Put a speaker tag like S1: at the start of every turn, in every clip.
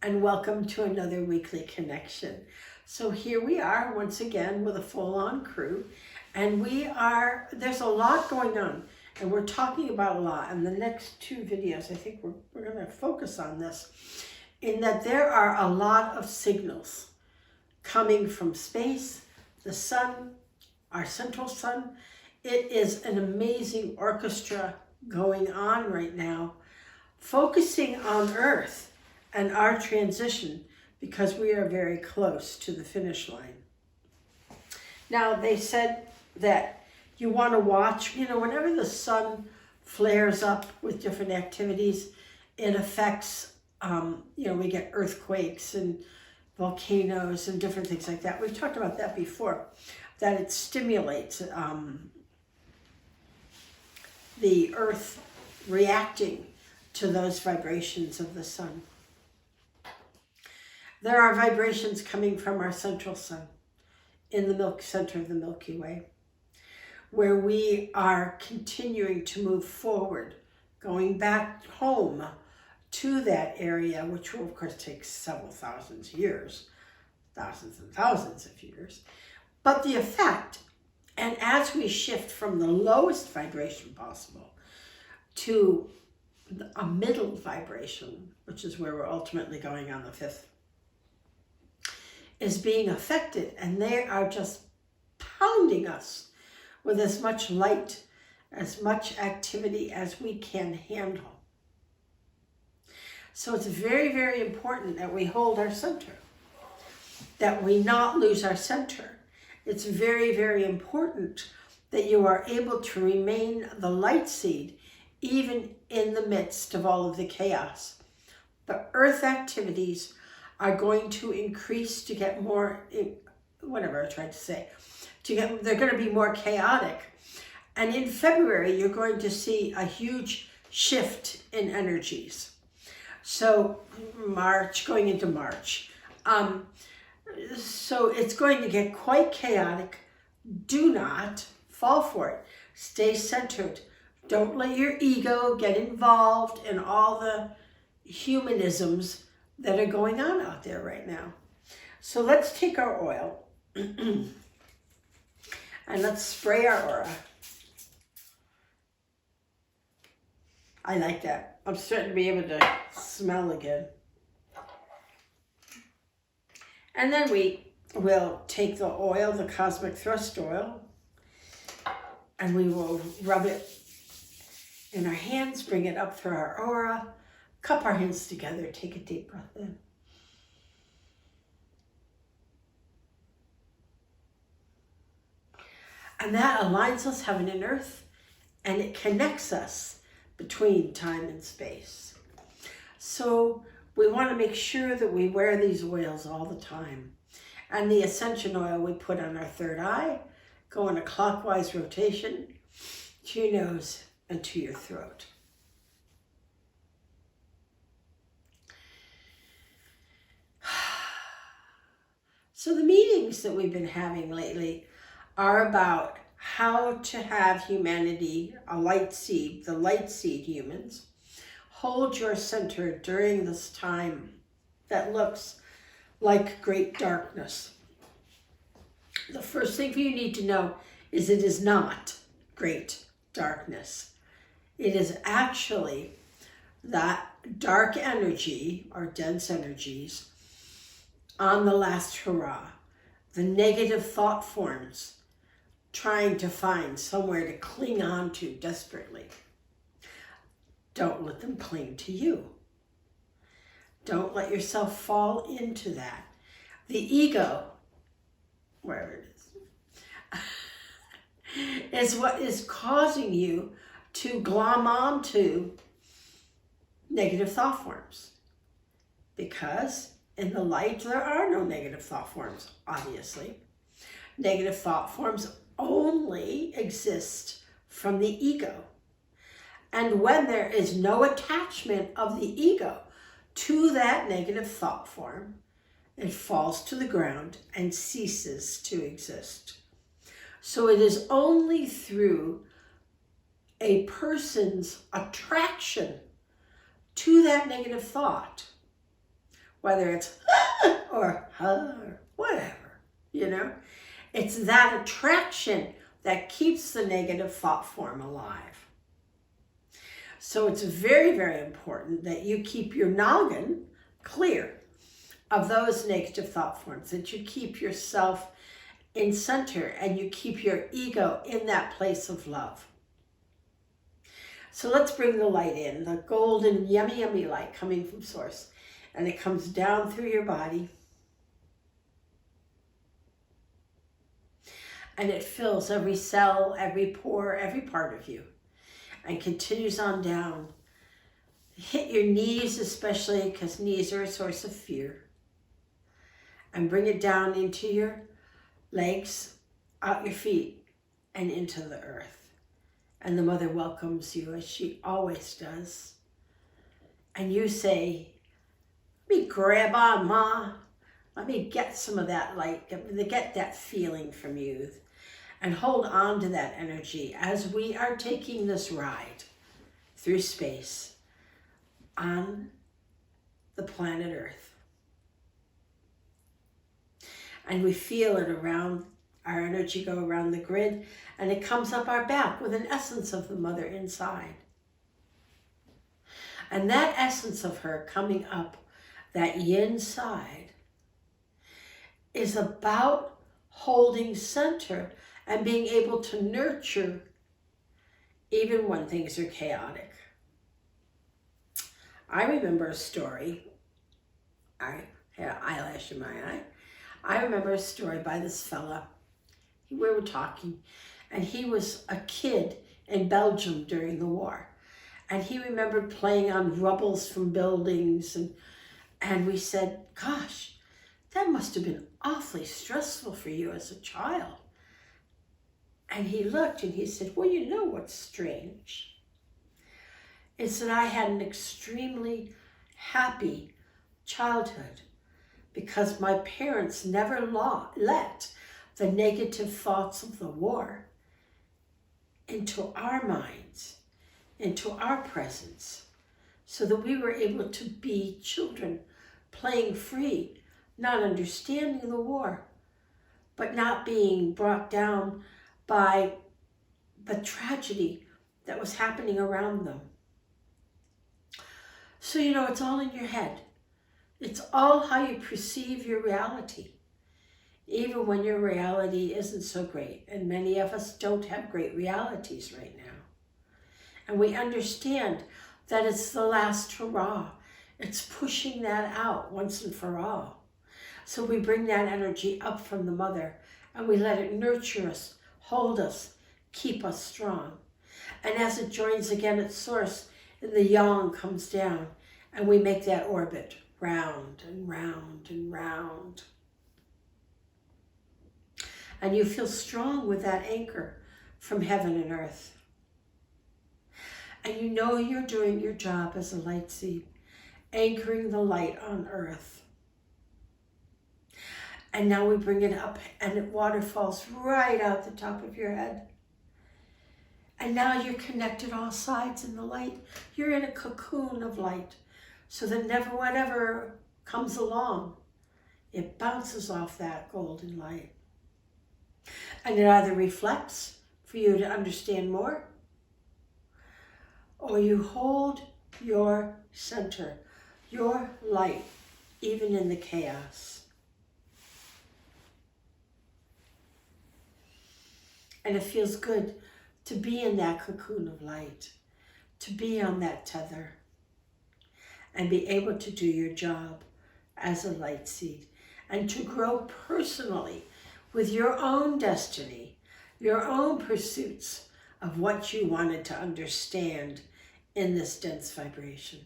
S1: and welcome to another weekly connection. So here we are once again with a full-on crew, and there's a lot going on, and we're talking about a lot. And the next two videos, I think we're going to focus on this, in that there are a lot of signals coming from space, the sun, our central sun. It is an amazing orchestra going on right now, focusing on Earth and our transition, because we are very close to the finish line. Now, they said that you want to watch, whenever the sun flares up with different activities, it affects, we get earthquakes and volcanoes and different things like that. We've talked about that before, that it stimulates the Earth reacting to those vibrations of the sun. There are vibrations coming from our central sun in the center of the Milky Way, where we are continuing to move forward, going back home to that area, which will of course take several thousands of years, thousands and thousands of years. But the effect, and as we shift from the lowest vibration possible to a middle vibration, which is where we're ultimately going on the fifth, is being affected, and they are just pounding us with as much light, as much activity as we can handle. So it's very, very important that we hold our center, that we not lose our center. It's very, very important that you are able to remain the light seed even in the midst of all of the chaos. The Earth activities are going to increase to get more, they're going to be more chaotic. And in February, you're going to see a huge shift in energies. So going into March. So it's going to get quite chaotic. Do not fall for it. Stay centered. Don't let your ego get involved in all the humanisms that are going on out there right now. So let's take our oil and let's spray our aura. I like that. I'm starting to be able to smell again. And then we will take the oil, the cosmic thrust oil, and we will rub it in our hands, bring it up through our aura, cup our hands together, take a deep breath in. And that aligns us, heaven and earth, and it connects us between time and space. So we want to make sure that we wear these oils all the time. And the ascension oil we put on our third eye, go in a clockwise rotation to your nose and to your throat. So the meetings that we've been having lately are about how to have humanity, the light seed humans, hold your center during this time that looks like great darkness. The first thing you need to know is it is not great darkness. It is actually that dark energy or dense energies on the last hurrah, the negative thought forms trying to find somewhere to cling on to desperately. Don't let them cling to you. Don't let yourself fall into that. The ego, wherever it is what is causing you to glom onto negative thought forms. Because in the light, there are no negative thought forms, obviously. Negative thought forms only exist from the ego. And when there is no attachment of the ego to that negative thought form, it falls to the ground and ceases to exist. So it is only through a person's attraction to that negative thought whether it's or whatever, you know. It's that attraction that keeps the negative thought form alive. So it's very, very important that you keep your noggin clear of those negative thought forms, that you keep yourself in center and you keep your ego in that place of love. So let's bring the light in, the golden, yummy, yummy light coming from Source. And it comes down through your body. And it fills every cell, every pore, every part of you. And continues on down. Hit your knees especially, because knees are a source of fear. And bring it down into your legs, out your feet, and into the earth. And the mother welcomes you as she always does. And you say, let me grab on, Ma. Let me get some of that light, get that feeling from you. And hold on to that energy as we are taking this ride through space on the planet Earth. And we feel it around, our energy go around the grid, and it comes up our back with an essence of the mother inside. And that essence of her coming up, that yin side, is about holding center and being able to nurture even when things are chaotic. I remember a story. I had an eyelash in my eye. I remember a story by this fella. We were talking, and he was a kid in Belgium during the war. And he remembered playing on rubbles from buildings. And we said, gosh, that must have been awfully stressful for you as a child. And he looked and he said, well, you know what's strange? It's that I had an extremely happy childhood because my parents never let the negative thoughts of the war into our minds, into our presence, so that we were able to be children playing free, not understanding the war, but not being brought down by the tragedy that was happening around them. So, you know, it's all in your head. It's all how you perceive your reality, even when your reality isn't so great. And many of us don't have great realities right now. And we understand that it's the last hurrah. It's pushing that out once and for all. So we bring that energy up from the mother and we let it nurture us, hold us, keep us strong. And as it joins again at source, and the yang comes down, and we make that orbit round and round and round. And you feel strong with that anchor from heaven and earth. And you know you're doing your job as a light seed, anchoring the light on earth. And now we bring it up and the water falls right out the top of your head. And now you're connected all sides in the light. You're in a cocoon of light so that never whatever comes along, it bounces off that golden light. And it either reflects for you to understand more, or you hold your center, your light, even in the chaos. And it feels good to be in that cocoon of light, to be on that tether, and be able to do your job as a light seed, and to grow personally with your own destiny, your own pursuits of what you wanted to understand in this dense vibration.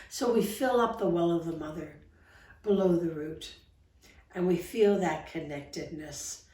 S1: So we fill up the well of the mother below the root, and we feel that connectedness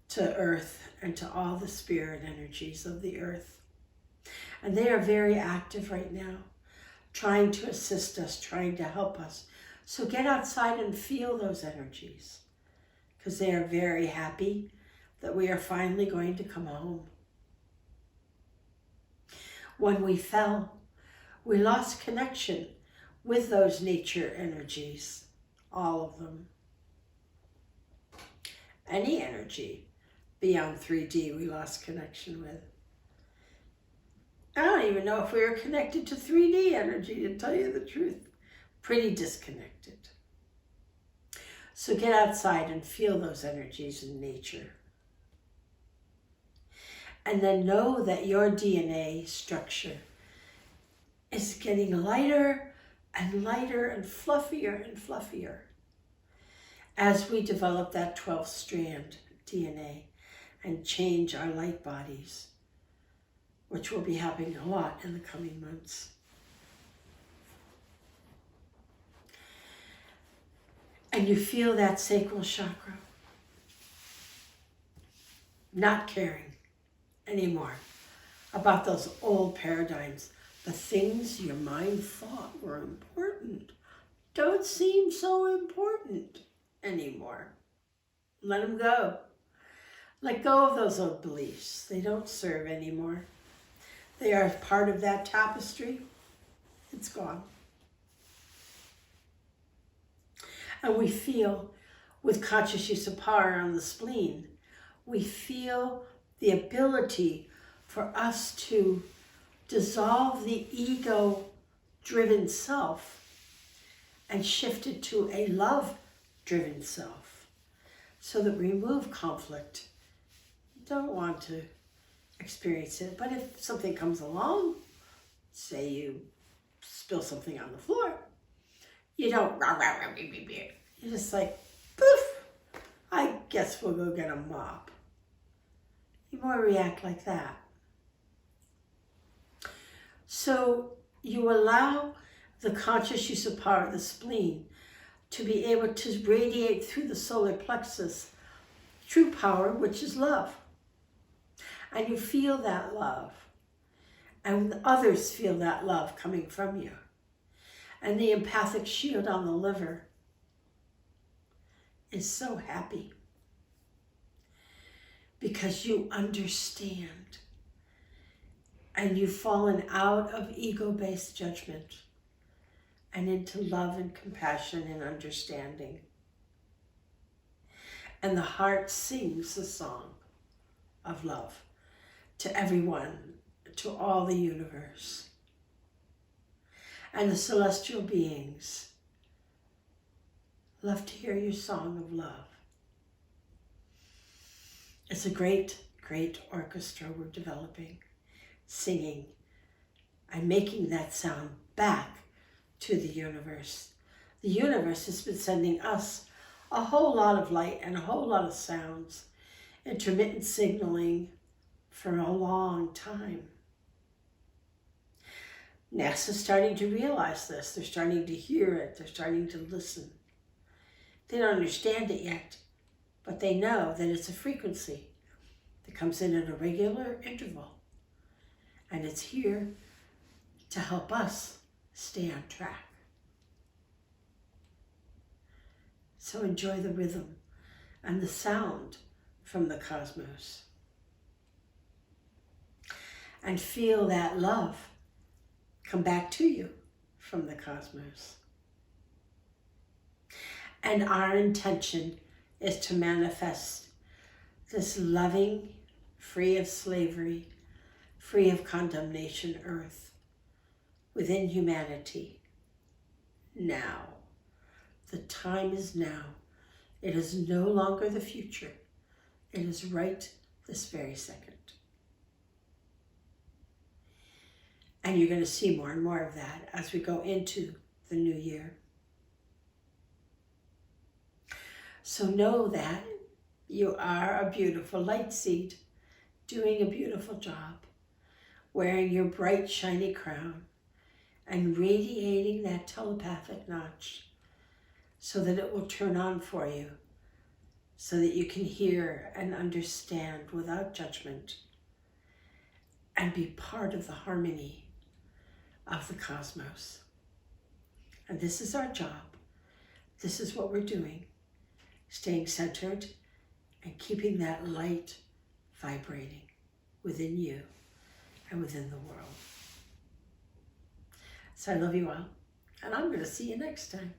S1: to earth and to all the spirit energies of the earth. And they are very active right now, trying to assist us, trying to help us. So get outside and feel those energies, because they are very happy that we are finally going to come home. When we fell, we lost connection with those nature energies, all of them. Any energy beyond 3D we lost connection with. I don't even know if we were connected to 3D energy, to tell you the truth. Pretty disconnected. So get outside and feel those energies in nature. And then know that your DNA structure is getting lighter and lighter and fluffier and fluffier as we develop that 12th strand DNA and change our light bodies, which will be happening a lot in the coming months. And you feel that sacral chakra not caring anymore about those old paradigms. The things your mind thought were important don't seem so important anymore. Let them go. Let go of those old beliefs. They don't serve anymore. They are part of that tapestry. It's gone. And we feel, with conscious use of power on the spleen, we feel the ability for us to dissolve the ego-driven self and shift it to a love-driven self so that we remove conflict. Don't want to experience it, but if something comes along, say you spill something on the floor, you don't rah, rah, rah, rah, rah, rah. You're just like, poof, I guess we'll go get a mop. You more react like that. So you allow the conscious use of power of the spleen to be able to radiate through the solar plexus true power, which is love. And you feel that love. And others feel that love coming from you. And the empathic shield on the liver is so happy because you understand and you've fallen out of ego-based judgment and into love and compassion and understanding. And the heart sings the song of love to everyone, to all the universe. And the celestial beings love to hear your song of love. It's a great, great orchestra we're developing, singing and making that sound back to the universe. The universe has been sending us a whole lot of light and a whole lot of sounds, intermittent signaling for a long time. NASA's starting to realize this. They're starting to hear it. They're starting to listen. They don't understand it yet, but they know that it's a frequency that comes in at a regular interval. And it's here to help us stay on track. So enjoy the rhythm and the sound from the cosmos. And feel that love come back to you from the cosmos. And our intention is to manifest this loving, free of slavery, free of condemnation earth within humanity now. The time is now. It is no longer the future. It is right this very second. And you're going to see more and more of that as we go into the new year. So know that you are a beautiful light seed, doing a beautiful job, wearing your bright, shiny crown, and radiating that telepathic notch so that it will turn on for you, so that you can hear and understand without judgment and be part of the harmony of the cosmos. And this is our job. This is what we're doing. Staying centered and keeping that light vibrating within you and within the world. So I love you all. and I'm going to see you next time.